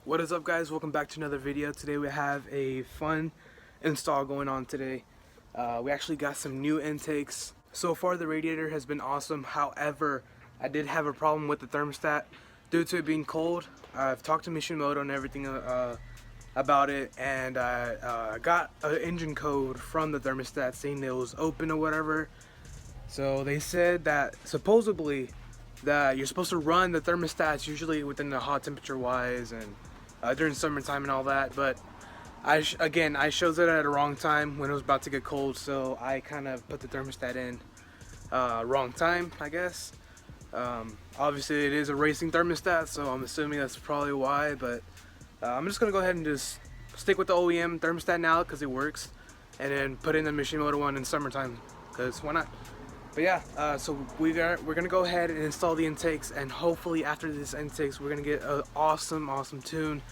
What is up, guys? Welcome back to another video. Today we have a fun install going on today. We actually got some new intakes. So far the radiator has been awesome. However, I did have a problem with the thermostat due to it being cold. I've talked to Mishimoto and everything about it, and I got an engine code from the thermostat saying it was open or whatever. So they said that supposedly that you're supposed to run the thermostats usually within the hot temperature wise and during summertime and all that, but I chose it at a wrong time when it was about to get cold, so I kind of put the thermostat in wrong time, I guess. Obviously it is a racing thermostat, so I'm assuming that's probably why, but I'm just gonna go ahead and just stick with the OEM thermostat now because it works, and then put in the Mishimoto one in summertime because why not. But yeah, so we're gonna go ahead and install the intakes, and hopefully after this intakes we're gonna get an awesome tune.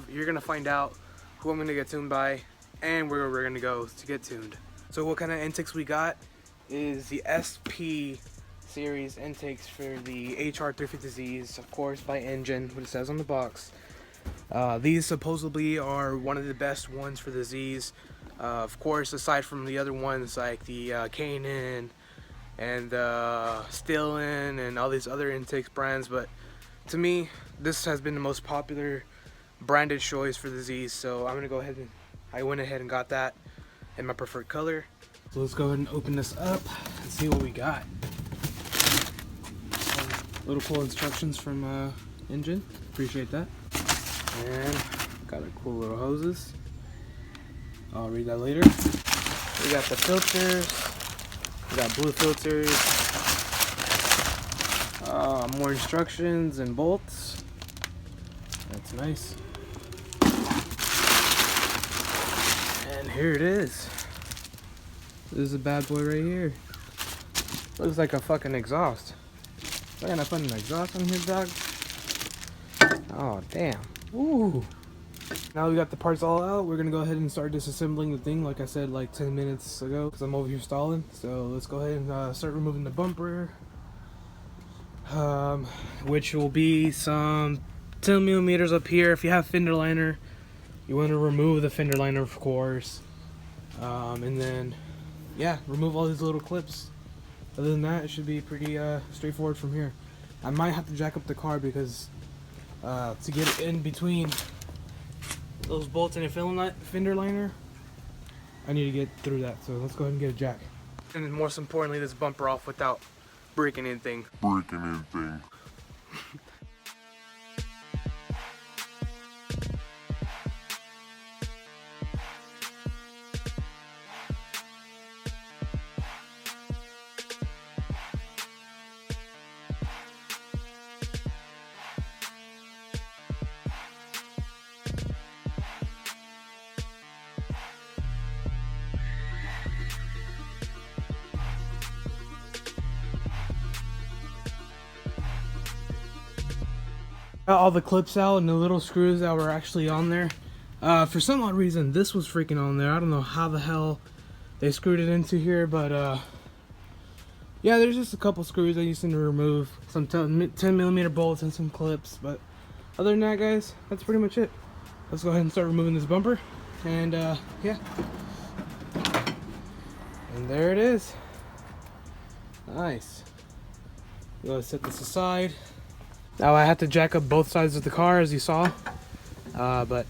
You're gonna find out who I'm gonna get tuned by and where we're gonna go to get tuned. So what kind of intakes we got is the SP series intakes for the HR350Zs, of course by Engine, what it says on the box. These supposedly are one of the best ones for the Zs, of course, aside from the other ones like the Kanan and Stillen and all these other intakes brands, but to me this has been the most popular branded choice for the Z's, so I'm gonna go ahead and I went ahead and got that in my preferred color. So let's go ahead and open this up and see what we got. Little cool instructions from Engine, appreciate that. And got a cool little hoses, I'll read that later. We got the filters. We got blue filters, more instructions and bolts. That's nice. And here it is. This is a bad boy right here. Looks like a fucking exhaust. Why can't I put an exhaust on here, dog? Oh, damn. Ooh. Now we got the parts all out, we're gonna go ahead and start disassembling the thing like I said like 10 minutes ago because I'm over here stalling. So let's go ahead and start removing the bumper, which will be some 10 millimeters up here. If you have fender liner, you want to remove the fender liner, of course, and then yeah, remove all these little clips. Other than that, it should be pretty straightforward from here. I might have to jack up the car because to get it in between those bolts and a fender liner, I need to get through that. So let's go ahead and get a jack. And then most importantly, this bumper off without breaking anything. Got all the clips out and the little screws that were actually on there. For some odd reason, this was freaking on there. I don't know how the hell they screwed it into here, but yeah, there's just a couple screws I used to remove, some 10 millimeter bolts and some clips. But other than that, guys, that's pretty much it. Let's go ahead and start removing this bumper, and yeah, and there it is. Nice. Go set this aside. Now I have to jack up both sides of the car, as you saw, but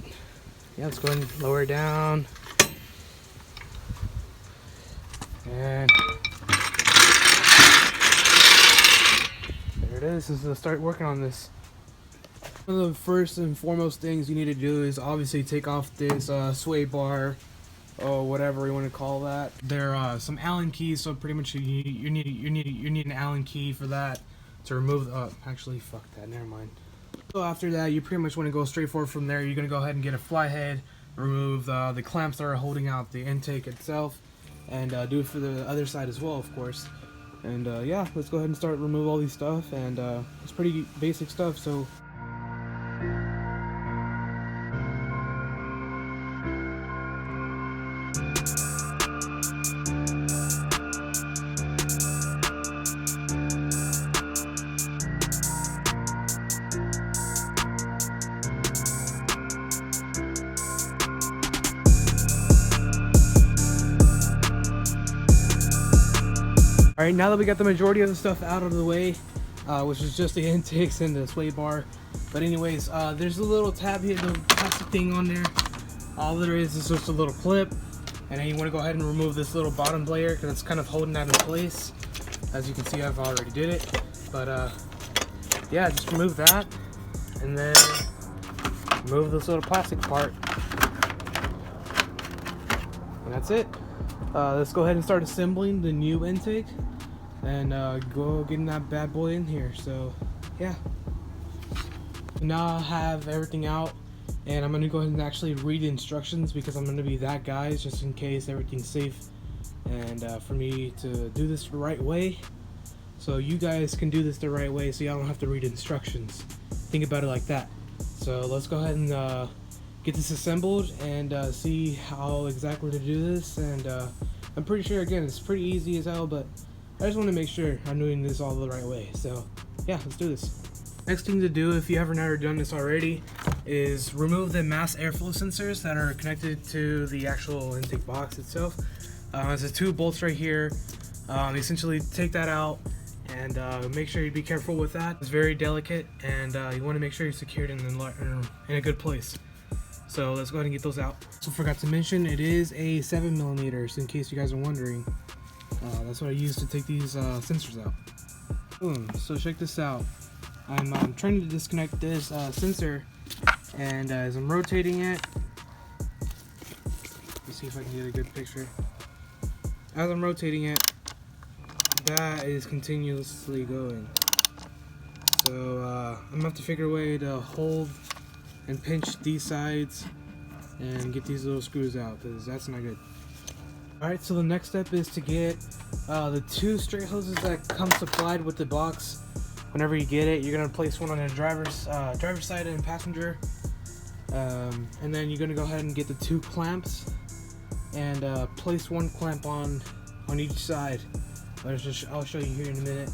yeah, let's go ahead and lower it down, and there it is. Let's start working on this. One of the first and foremost things you need to do is obviously take off this sway bar, or whatever you want to call that. There are some Allen keys, so pretty much you need an Allen key for that. To remove actually fuck that, never mind. So after that, you pretty much want to go straight forward from there. You're gonna go ahead and get a fly head, remove the clamps that are holding out the intake itself, and do it for the other side as well, of course. And yeah, let's go ahead and start remove all these stuff, and it's pretty basic stuff. So All right, now that we got the majority of the stuff out of the way, which is just the intakes and the sway bar. But anyways, there's a little tab here, the plastic thing on there. All there is just a little clip, and then you want to go ahead and remove this little bottom layer because it's kind of holding that in place. As you can see, I've already did it, but yeah, just remove that, and then remove this little plastic part, and that's it. Let's go ahead and start assembling the new intake, and go getting that bad boy in here. So yeah, now I have everything out, and I'm gonna go ahead and actually read the instructions because I'm gonna be that guy just in case everything's safe, and for me to do this the right way, so you guys can do this the right way, so y'all don't have to read instructions. Think about it like that. So let's go ahead and get this assembled and see how exactly to do this. And I'm pretty sure, again, it's pretty easy as hell, but I just want to make sure I'm doing this all the right way. So yeah, let's do this. Next thing to do, if you haven't already done this already, is remove the mass airflow sensors that are connected to the actual intake box itself. There's the 2 bolts right here. Essentially take that out, and make sure you be careful with that. It's very delicate, and you want to make sure you're secured in a good place. So let's go ahead and get those out. So forgot to mention, it is a 7mm, so in case you guys are wondering. That's what I use to take these sensors out. Boom. So check this out. I'm trying to disconnect this sensor, and as I'm rotating it, let's see if I can get a good picture. As I'm rotating it, that is continuously going. So I'm gonna have to figure a way to hold and pinch these sides and get these little screws out, because that's not good. Alright, so the next step is to get the 2 straight hoses that come supplied with the box. Whenever you get it, you're gonna place one on the driver's side and passenger, and then you're gonna go ahead and get the 2 clamps and place 1 clamp on each side. I'll show you here in a minute.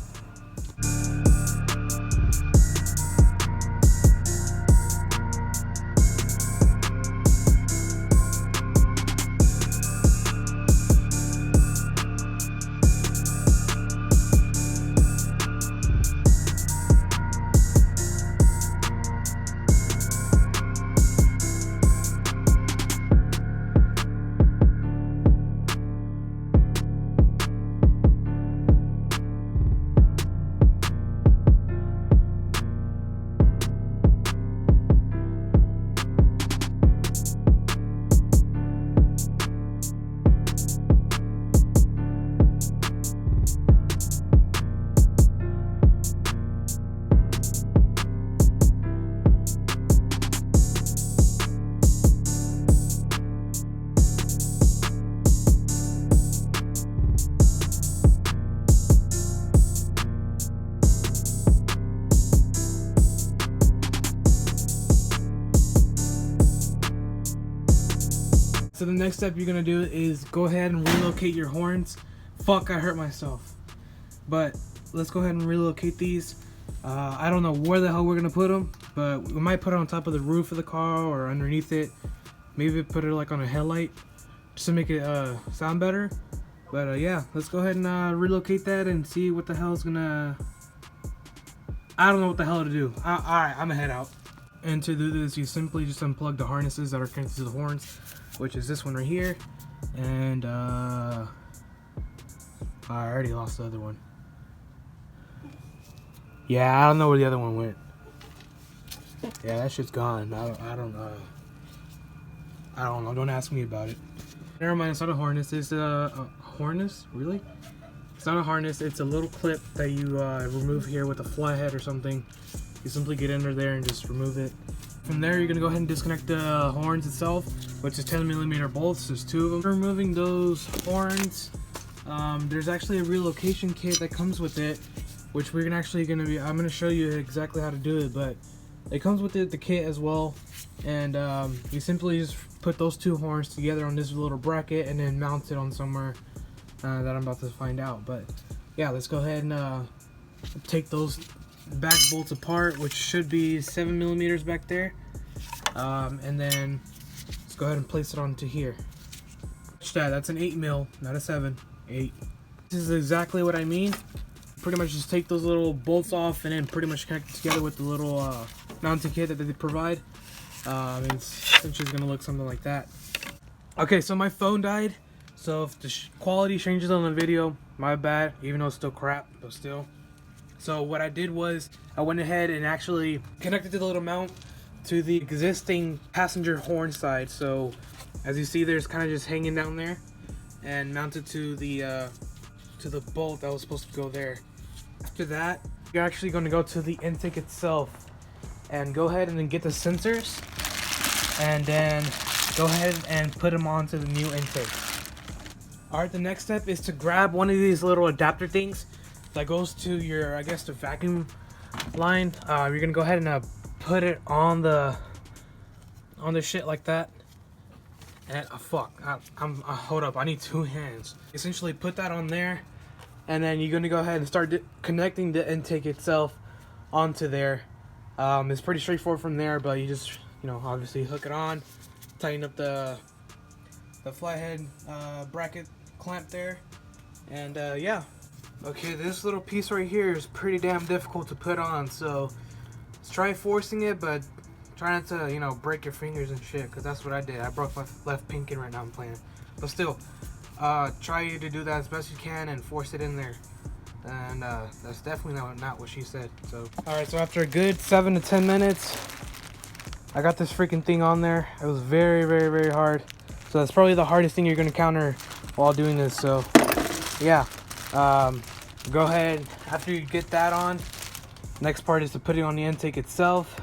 So the next step you're gonna do is go ahead and relocate your horns. Fuck, I hurt myself. But let's go ahead and relocate these. I don't know where the hell we're gonna put them, but we might put it on top of the roof of the car or underneath it. Maybe put it like on a headlight just to make it sound better. But yeah, let's go ahead and relocate that and see what the hell is gonna... I don't know what the hell to do. Alright, I'm gonna head out. And to do this, you simply just unplug the harnesses that are connected to the horns, which is this one right here. And I already lost the other one. Yeah, I don't know where the other one went. Yeah, that shit's gone. I don't know. Don't ask me about it. Never mind, it's not a harness. It's a harness? Really? It's not a harness. It's a little clip that you remove here with a flathead or something. You simply get under there and just remove it. From there, you're gonna go ahead and disconnect the horns itself, which is 10mm bolts. There's 2 of them. For removing those horns, there's actually a relocation kit that comes with it, which I'm gonna show you exactly how to do it, but it comes with the kit as well. And you simply just put those 2 horns together on this little bracket and then mount it on somewhere that I'm about to find out. But yeah, let's go ahead and take those back bolts apart, which should be 7mm back there, and then let's go ahead and place it onto here. That's an 8mm, not a 7, 8. This is exactly what I mean. Pretty much just take those little bolts off and then pretty much connect it together with the little mounting kit that they provide. It's essentially going to look something like that. Okay, so my phone died. So if the quality changes on the video, my bad, even though it's still crap, but still. So what I did was I went ahead and actually connected the little mount to the existing passenger horn side. So as you see, there's kind of just hanging down there and mounted to the bolt that was supposed to go there. After that, you're actually going to go to the intake itself and go ahead and then get the sensors and then go ahead and put them onto the new intake. Alright, the next step is to grab one of these little adapter things that goes to your, I guess, the vacuum line. You're gonna go ahead and put it on the shit like that. And hold up, I need 2 hands. Essentially put that on there, and then you're gonna go ahead and start connecting the intake itself onto there. It's pretty straightforward from there, but you just, obviously hook it on, tighten up the flathead bracket clamp there, and yeah. Okay, this little piece right here is pretty damn difficult to put on, so let's try forcing it, but try not to, break your fingers and shit, because that's what I did. I broke my left pinky right now I'm playing. But still, try to do that as best you can and force it in there. And that's definitely not what she said. So, alright, so after a good 7 to 10 minutes, I got this freaking thing on there. It was very, very, very hard. So that's probably the hardest thing you're going to encounter while doing this. So, yeah. Go ahead, after you get that on, next part is to put it on the intake itself.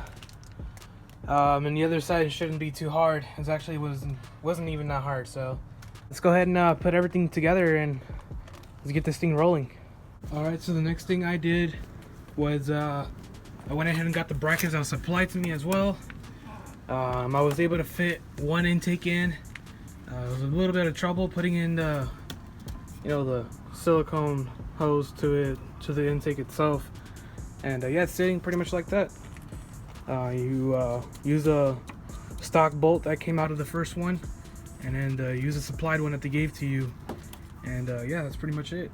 And the other side shouldn't be too hard. It actually wasn't even that hard. So let's go ahead and put everything together and let's get this thing rolling. Alright, so the next thing I did was I went ahead and got the brackets that was supplied to me as well. I was able to fit one intake in. It was a little bit of trouble putting in the silicone hose to the intake itself, and yeah, it's sitting pretty much like that. You use a stock bolt that came out of the first one, and then use a supplied one that they gave to you, and yeah, that's pretty much it.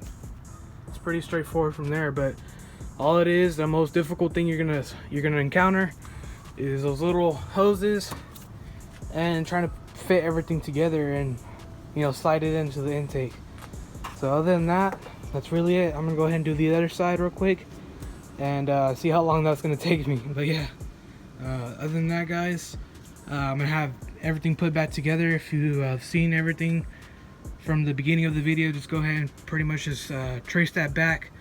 It's pretty straightforward from there, but all it is, the most difficult thing you're gonna encounter is those little hoses and trying to fit everything together and slide it into the intake. So other than that, that's really it. I'm gonna go ahead and do the other side real quick and see how long that's gonna take me. But yeah, other than that, guys, I'm gonna have everything put back together. If you have seen everything from the beginning of the video, just go ahead and pretty much just trace that back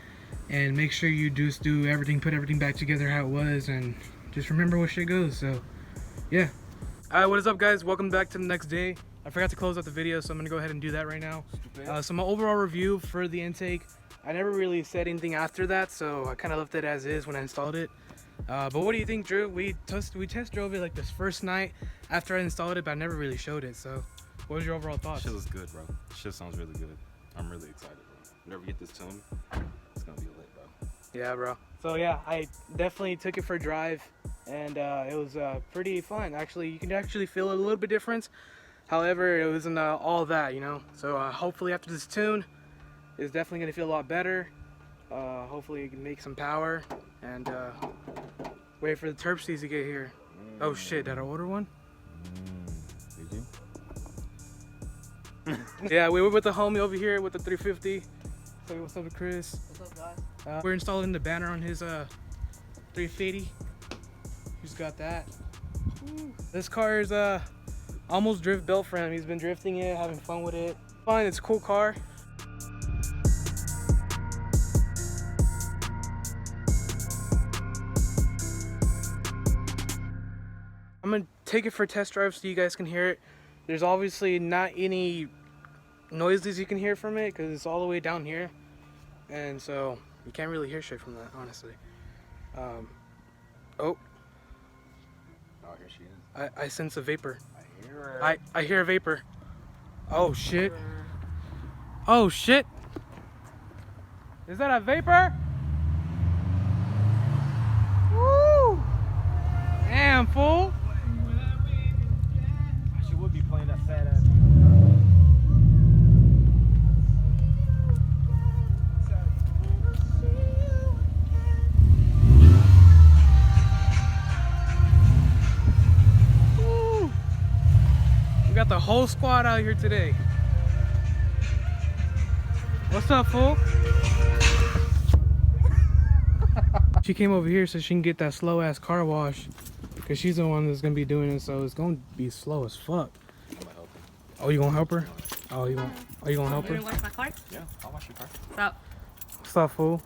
and make sure you just do everything, put everything back together how it was, and just remember what shit goes. So yeah. Alright, what is up, guys? Welcome back to the next day. I forgot to close out the video, so I'm gonna go ahead and do that right now. So my overall review for the intake, I never really said anything after that, so I kind of left it as is when I installed it. But what do you think, Drew? We test drove it like this first night after I installed it, but I never really showed it. So what was your overall thoughts? Shit was good, bro. Shit sounds really good. I'm really excited, bro. Whenever we get this tuned, it's gonna be lit, bro. Yeah, bro. So yeah, I definitely took it for a drive, and it was pretty fun. Actually, you can actually feel a little bit difference. However, it wasn't all that, So hopefully after this tune, it's definitely gonna feel a lot better. Hopefully you can make some power and wait for the terpsies to get here. Oh shit, did I order one? Did you? Yeah, we were with the homie over here with the 350. Say what's up to Chris. What's up, guys? We're installing the banner on his 350. He's got that. This car is almost drift built for him. He's been drifting it, having fun with it. Fine, it's a cool car. I'm gonna take it for a test drive so you guys can hear it. There's obviously not any noises you can hear from it because it's all the way down here, and so you can't really hear shit from that, honestly. Oh, Oh, here she is. I sense a vapor. I hear her. I hear a vapor. Oh shit. Oh shit. Is that a vapor? Woo! Damn, fool. She would be playing that sad ass. We got the whole squad out here today. What's up, fool? She came over here so she can get that slow ass car wash, because she's the one that's gonna be doing it, so it's gonna be slow as fuck. I'm gonna help her. Oh, you gonna help her? Oh, you gonna help her? You wanna wash my car? Yeah, I'll wash your car. What's up? What's up, fool?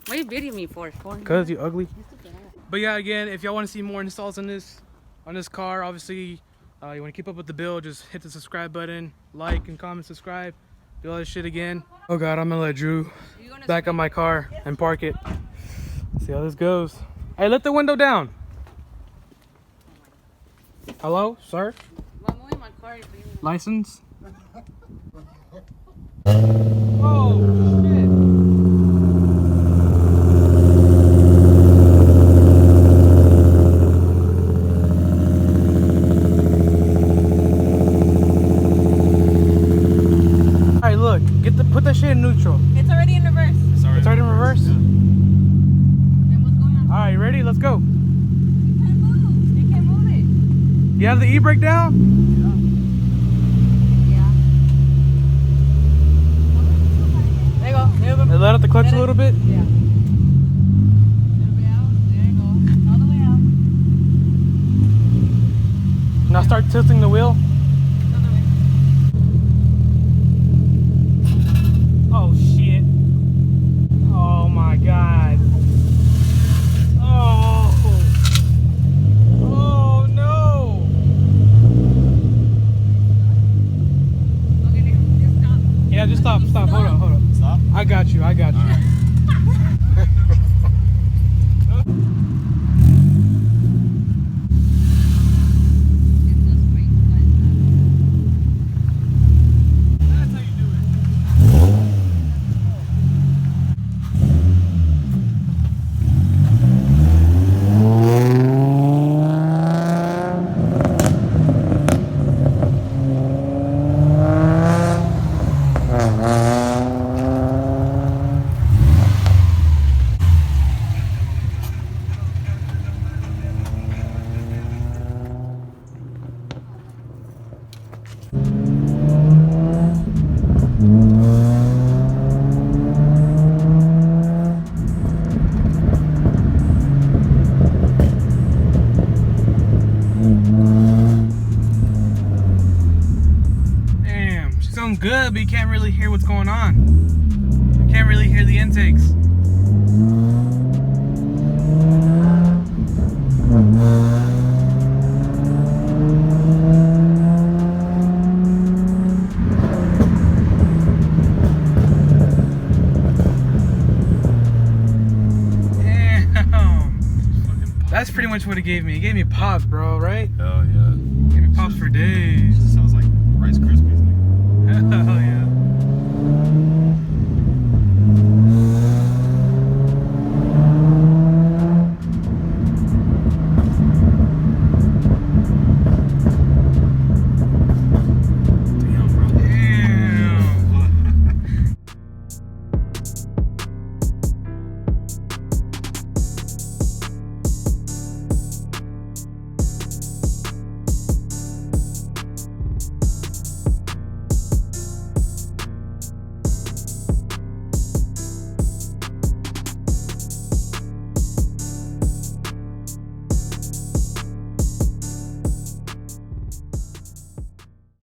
What are you videoing me for? Cause you ugly. But yeah, again, if y'all want to see more installs on this car, obviously, you want to keep up with the build, just hit the subscribe button, like and comment, subscribe, do all this shit again. Oh God, I'm gonna let Drew back up my car and park it. See how this goes. Hey, let the window down. Hello, sir? I'm moving my car. License? Oh shit. Alright, look, put that shit in neutral. It's already in reverse. It's already in reverse? Yeah. Then what's going on? Alright, you ready? Let's go. You can't move. You can't move it. You have the e-brake down? Yeah. There you go. There you go. Let out the clutch a little bit. Yeah. Little bit out. There you go. All the way out. Now start tilting the wheel. Other way. Oh shit. Oh my God. Oh. Oh no. Okay, just stop. Yeah, just stop. Hold on. Stop. I got you. It's so straight. That's how you do it. Damn, she sounds good, but you can't really hear what's going on. You can't really hear the intakes. Damn. That's pretty much what it gave me. It gave me pops, bro, right? Hell yeah. It gave me pops for days.